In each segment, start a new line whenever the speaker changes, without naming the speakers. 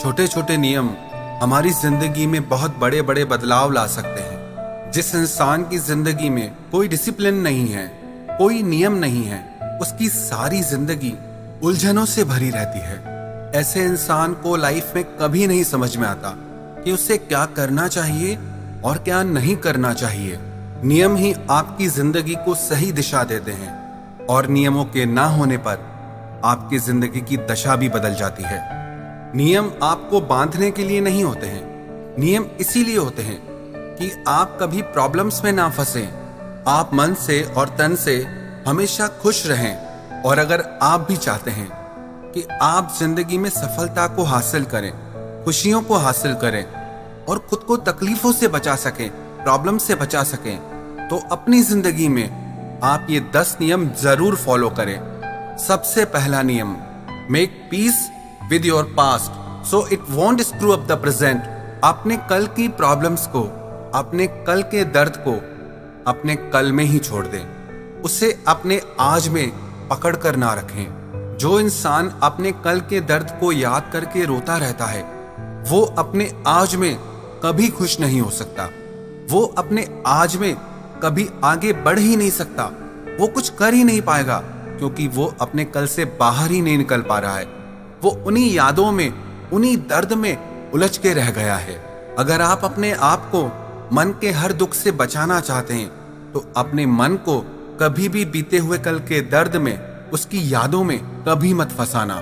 छोटे छोटे नियम हमारी जिंदगी में बहुत बड़े बड़े बदलाव ला सकते हैं। जिस इंसान की जिंदगी में कोई डिसिप्लिन नहीं है, कोई नियम नहीं है, उसकी सारी जिंदगी उलझनों से भरी रहती है। ऐसे इंसान को लाइफ में कभी नहीं समझ में आता कि उसे क्या करना चाहिए और क्या नहीं करना चाहिए। नियम ही आपकी जिंदगी को सही दिशा देते हैं और नियमों के ना होने पर आपकी जिंदगी की दशा भी बदल जाती है। नियम आपको बांधने के लिए नहीं होते हैं, नियम इसीलिए होते हैं कि आप कभी प्रॉब्लम्स में ना फंसें, आप मन से और तन से हमेशा खुश रहें। और अगर आप भी चाहते हैं कि आप जिंदगी में सफलता को हासिल करें, खुशियों को हासिल करें और खुद को तकलीफों से बचा सकें, प्रॉब्लम से बचा सकें, तो अपनी जिंदगी में आप ये 10 नियम जरूर फॉलो करें। सबसे पहला नियम, make peace with your past so it won't screw up the present. अपने कल की प्रॉब्लम्स को, अपने कल के दर्द को अपने कल में ही छोड़ दें, उसे अपने आज में पकड़ कर ना रखें। जो इंसान अपने कल के दर्द को याद करके रोता रहता है, वो अपने आज में कभी खुश नहीं हो सकता, वो अपने आज में कभी आगे बढ़ ही नहीं सकता, वो कुछ कर ही नहीं पाएगा, क्योंकि वो अपने कल से बाहर ही नहीं निकल पा रहा है। वो उन्हीं यादों में, उन्हीं दर्द में उलझ के रह गया है। अगर आप अपने आप को मन के हर दुख से बचाना चाहते हैं, तो अपने मन को कभी भी बीते हुए कल के दर्द में, उसकी यादों में कभी मत फंसाना।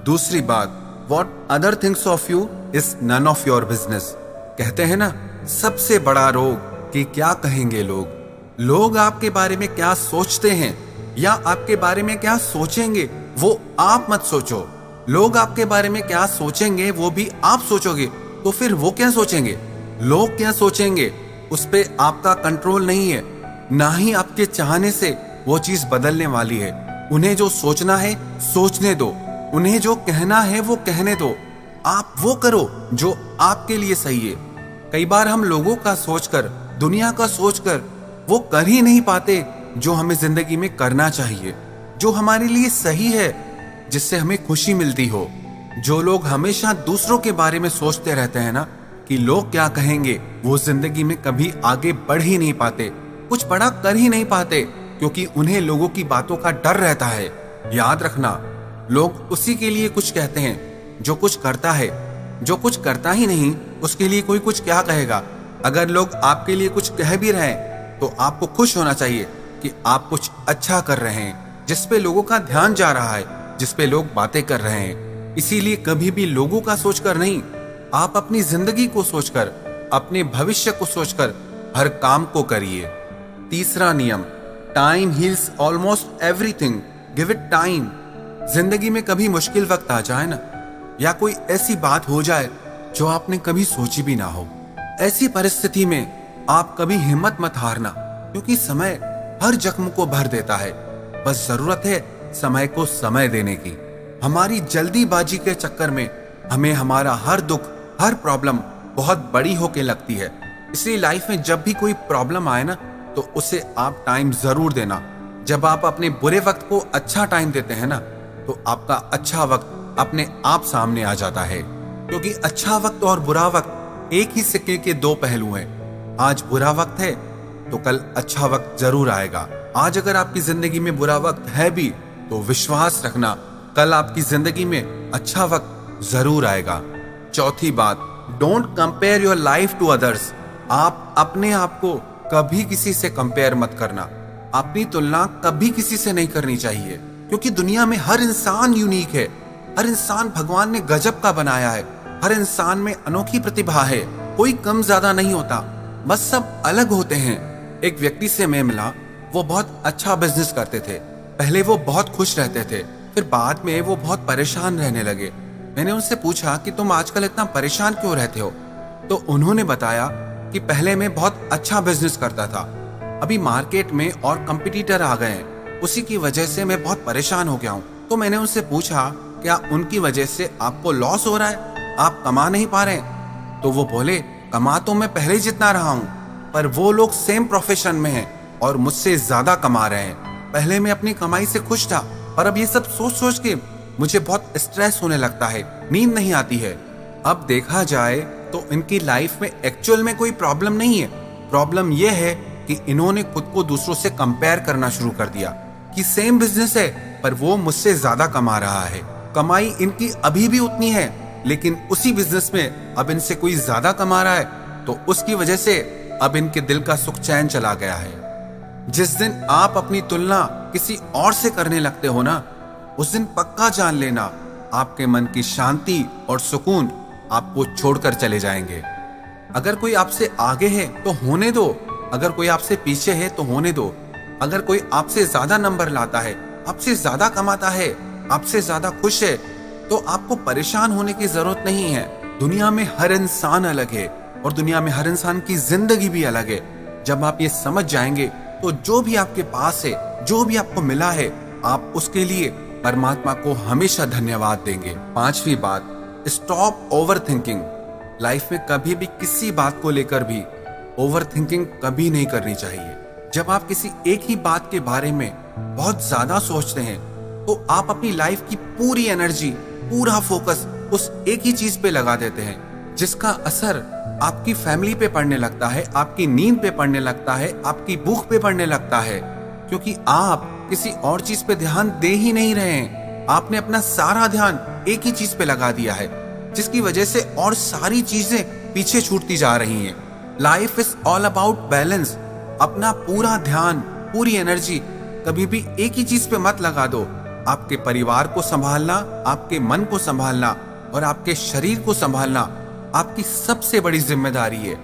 दूसरी बात, what other things of you is none of your business. कहते हैं ना, सबसे बड़ा रोग कि क्या कहेंगे लोग। लोग आपके बारे में क्या सोचते हैं या आपके बारे में क्या सोचेंगे, वो आप मत सोचो। लोग आपके बारे में क्या सोचेंगे वो भी आप सोचोगे, तो फिर वो क्या सोचेंगे, लोग क्या सोचेंगे, उस पे आपका कंट्रोल नहीं है, ना ही आपके चाहने से वो चीज बदलने वाली है। उन्हें जो सोचना है सोचने दो, उन्हें जो कहना है वो कहने दो, आप वो करो जो आपके लिए सही है। कई बार हम लोगों का सोचकर, दुनिया का सोचकर वो कर ही नहीं पाते जो हमें जिंदगी में करना चाहिए, जो हमारे लिए सही है, जिससे हमें खुशी मिलती हो। जो लोग हमेशा दूसरों के बारे में सोचते रहते हैं ना कि लोग क्या कहेंगे, वो जिंदगी में कभी आगे बढ़ ही नहीं पाते, कुछ बड़ा कर ही नहीं पाते, क्योंकि उन्हें लोगों की बातों का डर रहता है। याद रखना, लोग उसी के लिए कुछ कहते हैं जो कुछ करता है, जो कुछ करता ही नहीं उसके लिए कोई कुछ क्या कहेगा। अगर लोग आपके लिए कुछ कह भी रहे हैं तो आपको खुश होना चाहिए कि आप कुछ अच्छा कर रहे हैं, जिसपे लोगों का ध्यान जा रहा है, जिसपे लोग बातें कर रहे हैं। इसीलिए कभी भी लोगों का सोचकर नहीं, आप अपनी जिंदगी को सोचकर, अपने भविष्य को सोचकर हर काम को करिए। तीसरा नियम, time heals almost everything, give it time. जिंदगी में कभी मुश्किल वक्त आ जाए ना, या कोई ऐसी बात हो जाए जो आपने कभी सोची भी ना हो, ऐसी परिस्थिति में आप कभी हिम्मत मत हारना, क्योंकि समय हर जख्म को भर देता है। बस जरूरत है समय को समय देने की। हमारी जल्दीबाजी के चक्कर में हमें हमारा हर दुख, हर प्रॉब्लम बहुत बड़ी होके लगती है। इसलिए लाइफ में जब भी कोई प्रॉब्लम आए ना, तो उसे आप टाइम जरूर देना। जब आप अपने बुरे वक्त को अच्छा टाइम देते हैं ना, तो आपका अच्छा वक्त अपने आप सामने आ जाता है। क्योंकि अच्छा वक्त और बुरा वक्त एक ही सिक्के के दो पहलू हैं। आज बुरा वक्त है तो कल अच्छा वक्त जरूर आएगा। आज अगर आपकी जिंदगी में बुरा वक्त है भी, तो विश्वास रखना कल आपकी जिंदगी में अच्छा वक्त जरूर आएगा। चौथी बात, don't compare your life to others. आप अपने आप को कभी किसी से कंपेयर मत करना। अपनी तुलना कभी किसी से नहीं करनी चाहिए, क्योंकि दुनिया में हर इंसान यूनिक है। हर इंसान भगवान ने गजब का बनाया है। हर इंसान में अनोखी प्रतिभा है, कोई कम ज्यादा नहीं होता, बस सब अलग होते हैं। एक व्यक्ति से मैं मिला, वो बहुत अच्छा बिजनेस करते थे। पहले वो बहुत खुश रहते थे, फिर बाद में वो बहुत परेशान रहने लगे। मैंने उनसे पूछा कि तुम आजकल इतना परेशान क्यों रहते हो? तो उन्होंने बताया कि पहले मैं बहुत अच्छा बिजनेस करता था, अभी मार्केट में और कंपटीटर आ गए हैं, उसी की वजह से मैं बहुत परेशान हो गया हूँ। तो मैंने उनसे पूछा, क्या उनकी वजह से आपको लॉस हो रहा है, आप कमा नहीं पा रहे हैं? तो वो बोले, कमा तो मैं पहले जितना रहा हूँ, पर वो लोग सेम प्रोफेशन में हैं और मुझसे ज्यादा कमा रहे हैं। पहले मैं अपनी कमाई से खुश था, पर अब ये सब सोच सोच के मुझे बहुत स्ट्रेस होने लगता है, नींद नहीं आती है। अब देखा जाए तो इनकी लाइफ में एक्चुअल में कोई प्रॉब्लम नहीं है। प्रॉब्लम यह है कि इन्होंने खुद को दूसरों से कंपेयर करना शुरू कर दिया कि सेम बिजनेस है पर वो मुझसे ज्यादा कमा रहा है, कमाई इनकी अभी भी उतनी है, लेकिन उसी बिजनेस में अब इनसे कोई ज्यादा कमा रहा है, तो उसकी वजह से अब इनके दिल का सुख चैन चला गया है। जिस दिन आप अपनी तुलना किसी और से करने लगते हो ना, उस दिन पक्का जान लेना आपके मन की शांति और सुकून आपको छोड़कर चले जाएंगे। अगर कोई आपसे आगे है तो होने दो, अगर कोई आपसे पीछे है तो होने दो। अगर कोई आपसे ज्यादा नंबर लाता है, आपसे ज्यादा कमाता है, आपसे ज्यादा खुश है, तो आपको परेशान होने की जरूरत नहीं है। दुनिया में हर इंसान अलग है और दुनिया में हर इंसान की जिंदगी भी अलग है। जब आप ये समझ जाएंगे तो जो भी आपके पास है, जो भी आपको मिला है, आप उसके लिए परमात्मा को हमेशा धन्यवाद देंगे। पांचवी बात, स्टॉप ओवर थिंकिंग। लाइफ में कभी भी किसी बात को लेकर भी ओवर थिंकिंग कभी नहीं करनी चाहिए। जब आप किसी एक ही बात के बारे में बहुत ज्यादा सोचते हैं तो आप अपनी लाइफ की पूरी एनर्जी, पूरा फोकस उस एक ही चीज पे लगा देते हैं, जिसका असर आपकी फैमिली पे पड़ने लगता है, आपकी नींद पे पड़ने लगता है, आपकी भूख पे पड़ने लगता है, क्योंकि आप किसी और चीज पे ध्यान दे ही नहीं रहे हैं। आपने अपना सारा ध्यान एक ही चीज पे लगा दिया है, जिसकी वजह से और सारी चीजें पीछे छूटती जा रही हैं। Life is all about balance. अपना पूरा ध्यान, पूरी एनर्जी कभी भी एक ही चीज पे मत लगा दो। आपके परिवार को संभालना, आपके मन को संभालना और आपके शरीर को संभालना आपकी सबसे बड़ी जिम्मेदारी है,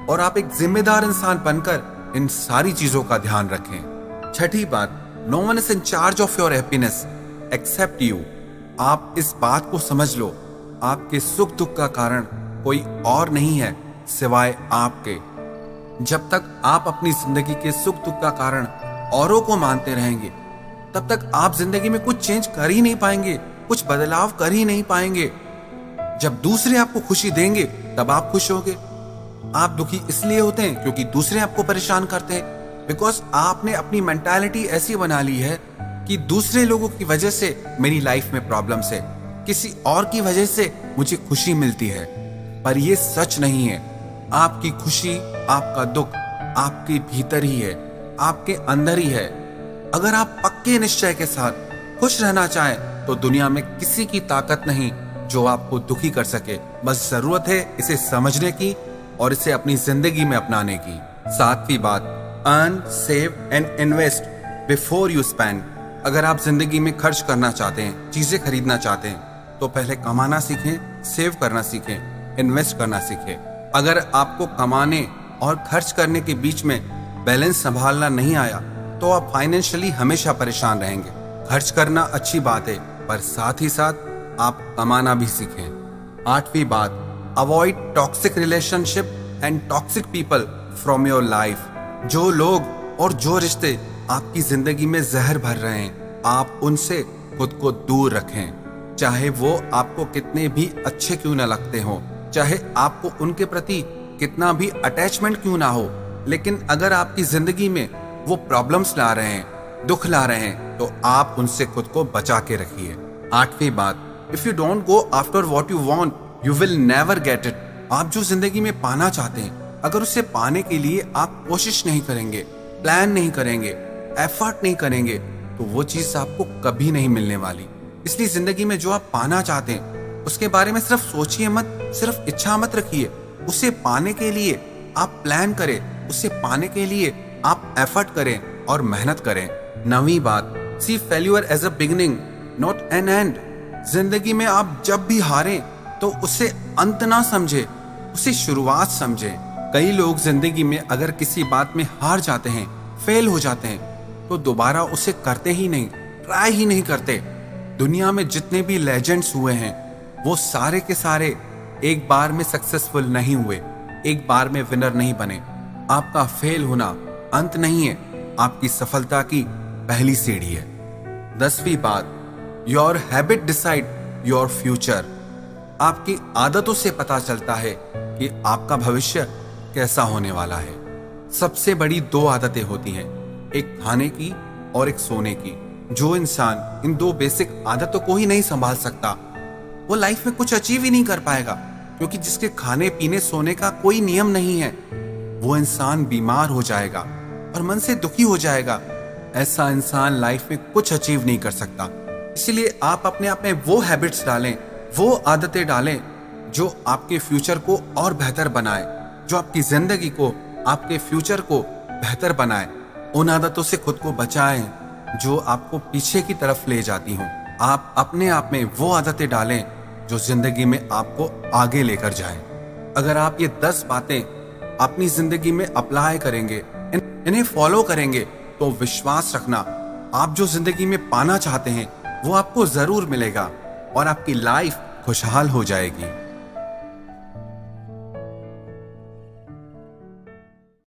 और आप एक जिम्मेदार इंसान बनकर इन सारी चीजों का ध्यान रखें। छठी बात, no one is in charge of your happiness except you. आप इस बात को समझ लो, आपके सुख दुख का कारण कोई और नहीं है सिवाय आपके। जब तक आप अपनी जिंदगी के सुख दुख का कारण औरों को मानते रहेंगे, तब तक आप जिंदगी में कुछ चेंज कर ही नहीं पाएंगे, कुछ बदलाव कर ही नहीं पाएंगे। जब दूसरे आपको खुशी देंगे तब आप खुश होगे। आप दुखी इसलिए होते हैं क्योंकि दूसरे आपको परेशान करते हैं, बिकॉज आपने अपनी मेंटालिटी ऐसी बना ली है कि दूसरे लोगों की वजह से मेरी लाइफ में प्रॉब्लम्स है, किसी और की वजह से मुझे खुशी मिलती है। पर यह सच नहीं है। आपकी खुशी, आपका दुख आपके भीतर ही है, आपके अंदर ही है। अगर आप पक्के निश्चय के साथ खुश रहना चाहें तो दुनिया में किसी की ताकत नहीं जो आपको दुखी कर सके। बस जरूरत है इसे समझने की और इसे अपनी जिंदगी में अपनाने की। सातवीं बात, earn, save and invest before you spend. अगर आप जिंदगी में खर्च करना चाहते हैं, चीजें खरीदना चाहते हैं, तो पहले कमाना सीखें, सेव करना सीखें, इन्वेस्ट करना सीखें। अगर आपको कमाने और खर्च करने के बीच में बैलेंस संभालना नहीं आया तो आप फाइनेंशियली हमेशा परेशान रहेंगे। खर्च करना अच्छी बात है, पर साथ ही साथ आप कमाना भी सीखें। आठवीं बात, avoid toxic relationship and toxic people from your life. जो लोग और जो रिश्ते आपकी जिंदगी में जहर भर रहे हैं, आप उनसे खुद को दूर रखें। चाहे वो आपको कितने भी अच्छे क्यों न लगते हो, चाहे आपको उनके प्रति कितना भी अटैचमेंट क्यों ना हो, लेकिन अगर आपकी जिंदगी में वो प्रॉब्लम्स ला रहे हैं, दुख ला रहे हैं, तो आप उनसे खुद को बचा के रखिए। आठवीं बात, if you don't go after what you want you will never get it. आप जो जिंदगी में पाना चाहते हैं, अगर उसे पाने के लिए आप कोशिश नहीं करेंगे, प्लान नहीं करेंगे, एफर्ट नहीं करेंगे, तो वो चीज आपको कभी नहीं मिलने वाली। इसलिए जिंदगी में जो आप पाना चाहते हैं उसके बारे में सिर्फ सोचिए मत, सिर्फ इच्छा मत रखिए। उसे पाने के लिए आप प्लान करें, उसे पाने के लिए आप एफर्ट करें और मेहनत करें। नवीं बात, see failure as a beginning not an end. जिंदगी में आप जब भी हारें तो उसे अंत ना समझे, उसे शुरुआत समझे। कई लोग जिंदगी में अगर किसी बात में हार जाते हैं, फेल हो जाते हैं, तो दोबारा उसे करते ही नहीं, ट्राई ही नहीं करते। दुनिया में जितने भी लेजेंड्स हुए हैं वो सारे के सारे एक बार में सक्सेसफुल नहीं हुए, एक बार में विनर नहीं बने। आपका फेल होना अंत नहीं है, आपकी सफलता की पहली सीढ़ी है। 10वीं बात, your habit decide your future. आपकी आदतों से पता चलता है कि आपका भविष्य कैसा होने वाला है। सबसे बड़ी 2 आदतें होती हैं, एक खाने की और एक सोने की। जो इंसान इन 2 बेसिक आदतों को ही नहीं संभाल सकता वो लाइफ में कुछ अचीव ही नहीं कर पाएगा, क्योंकि जिसके खाने पीने सोने का कोई नियम नहीं है, वो इंसान बीमार हो जाएगा और मन से दुखी हो जाएगा। ऐसा इंसान लाइफ में कुछ अचीव नहीं कर सकता। इसलिए आप अपने आप में वो हैबिट्स डालें, वो आदतें डालें जो आपके फ्यूचर को और बेहतर बनाए, जो आपकी जिंदगी को, आपके फ्यूचर को बेहतर बनाए। उन आदतों से खुद को बचाएं जो आपको पीछे की तरफ ले जाती हों। आप अपने आप में वो आदतें डालें जो जिंदगी में आपको आगे लेकर जाएं। अगर आप ये 10 बातें अपनी जिंदगी में अप्लाई करेंगे, इन्हें फॉलो करेंगे, तो विश्वास रखना, आप जो जिंदगी में पाना चाहते हैं वो आपको जरूर मिलेगा और आपकी लाइफ खुशहाल हो जाएगी।